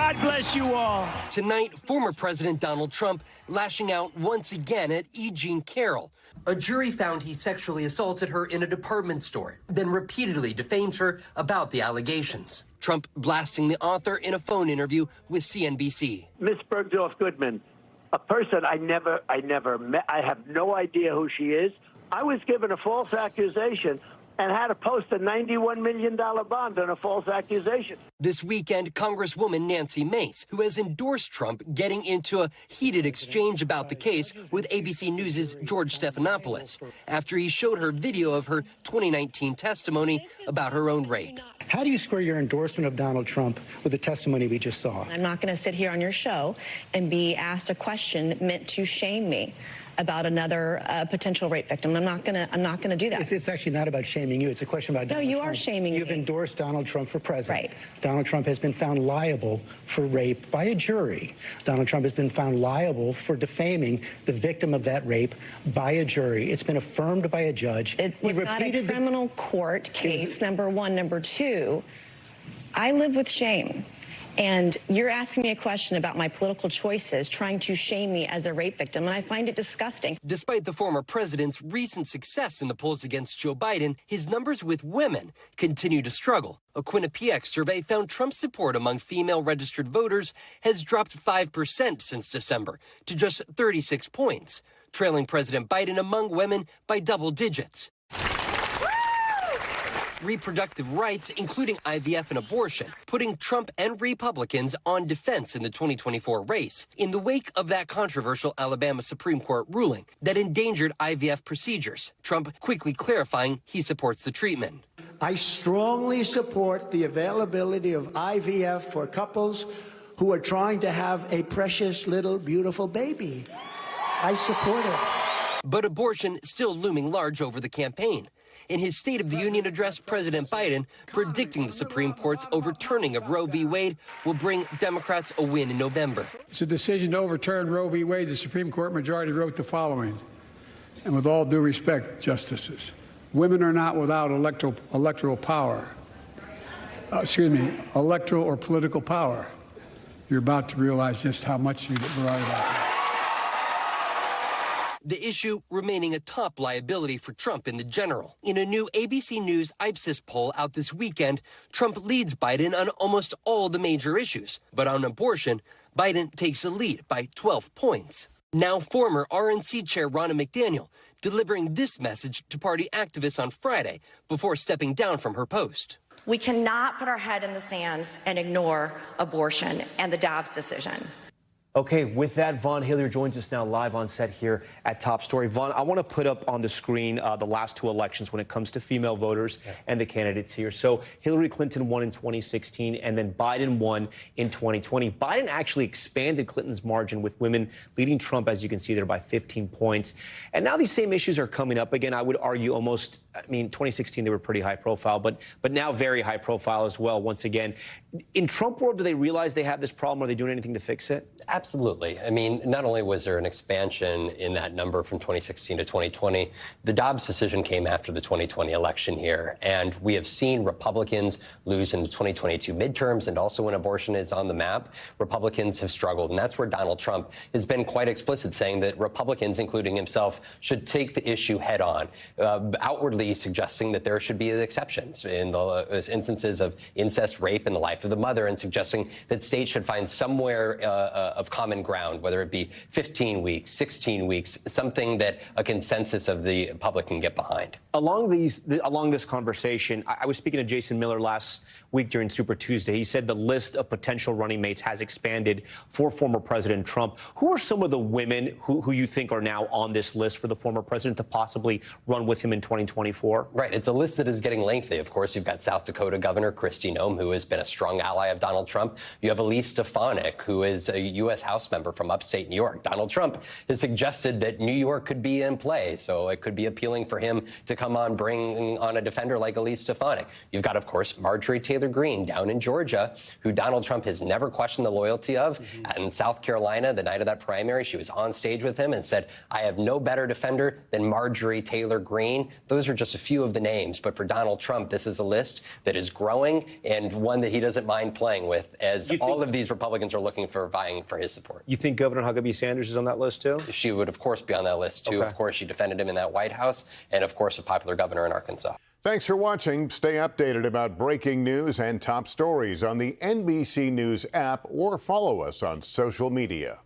God bless you all. Tonight, former President Donald Trump lashing out once again at E. Jean Carroll. A jury found he sexually assaulted her in a department store, then repeatedly defamed her about the allegations. Trump blasting the author in a phone interview with CNBC. Miss Bergdorf Goodman, a person I never met. I have no idea who she is. I was given a false accusation and had to post a $91 million bond on a false accusation. This weekend, Congresswoman Nancy Mace, who has endorsed Trump, getting into a heated exchange about the case with ABC News' George Stephanopoulos after he showed her video of her 2019 testimony about her own rape. How do you square your endorsement of Donald Trump with the testimony we just saw? I'm not going to sit here on your show and be asked a question meant to shame me about another potential rape victim. I'm not going to do that. It's actually not about shaming you. It's a question about Donald Trump. No, you are shaming me. You've endorsed Donald Trump for president. Right. Donald Trump has been found liable for rape by a jury. Donald Trump has been found liable for defaming the victim of that rape by a jury. It's been affirmed by a judge. It was not a criminal court case, number one. Number two, I live with shame. And you're asking me a question about my political choices, trying to shame me as a rape victim, and I find it disgusting. Despite the former president's recent success in the polls against Joe Biden, his numbers with women continue to struggle. A Quinnipiac survey found Trump's support among female registered voters has dropped 5% since December to just 36 points, trailing President Biden among women by double digits. Reproductive rights, including IVF and abortion, putting Trump and Republicans on defense in the 2024 race in the wake of that controversial Alabama Supreme Court ruling that endangered IVF procedures. Trump quickly clarifying he supports the treatment. I strongly support the availability of IVF for couples who are trying to have a precious little beautiful baby. I support it. But abortion still looming large over the campaign. In his State of the Union address, President Biden predicting the Supreme Court's overturning of Roe v. Wade will bring Democrats a win in November. It's a decision to overturn Roe v. Wade. The Supreme Court majority wrote the following, and with all due respect, justices, women are not without electoral power. Electoral or political power. You're about to realize just how much you're right about that. The issue remaining a top liability for Trump in the general. In a new ABC News Ipsos poll out this weekend, Trump leads Biden on almost all the major issues. But on abortion, Biden takes a lead by 12 points. Now former RNC chair Ronna McDaniel delivering this message to party activists on Friday before stepping down from her post. We cannot put our head in the sands and ignore abortion and the Dobbs decision. Okay, with that, Vaughn Hillier joins us now live on set here at Top Story. Vaughn, I want to put up on the screen the last two elections when it comes to female voters and the candidates here. So Hillary Clinton won in 2016, and then Biden won in 2020. Biden actually expanded Clinton's margin with women leading Trump, as you can see there, by 15 points. And now these same issues are coming up again. I would argue almost, 2016 they were pretty high profile, but now very high profile as well, once again. In Trump world, do they realize they have this problem? Are they doing anything to fix it? Absolutely. Not only was there an expansion in that number from 2016 to 2020, the Dobbs decision came after the 2020 election here. And we have seen Republicans lose in the 2022 midterms, and also when abortion is on the map, Republicans have struggled. And that's where Donald Trump has been quite explicit, saying that Republicans, including himself, should take the issue head on, outwardly suggesting that there should be exceptions in the instances of incest, rape, and the life of the mother, and suggesting that states should find somewhere of common ground, whether it be 15 weeks, 16 weeks, something that a consensus of the public can get behind. Along this conversation, I was speaking to Jason Miller last week during Super Tuesday. He said the list of potential running mates has expanded for former President Trump. Who are some of the women who you think are now on this list for the former president to possibly run with him in 2024? Right. It's a list that is getting lengthy. Of course, you've got South Dakota Governor Kristi Noem, who has been a strong ally of Donald Trump. You have Elise Stefanik, who is a U.S. House member from upstate New York. Donald Trump has suggested that New York could be in play, so it could be appealing for him to come on, bring on a defender like Elise Stefanik. You've got, of course, Marjorie Taylor Greene down in Georgia, who Donald Trump has never questioned the loyalty of. In South Carolina, the night of that primary, she was on stage with him and said, I have no better defender than Marjorie Taylor Greene. Those are just a few of the names, but for Donald Trump, this is a list that is growing and one that he doesn't mind playing with, as all of these Republicans are looking for, vying for his support. You think Governor Huckabee Sanders is on that list, too? She would, of course, be on that list, too. Okay. Of course, she defended him in that White House, and, of course, a popular governor in Arkansas. Thanks for watching. Stay updated about breaking news and top stories on the NBC News app or follow us on social media.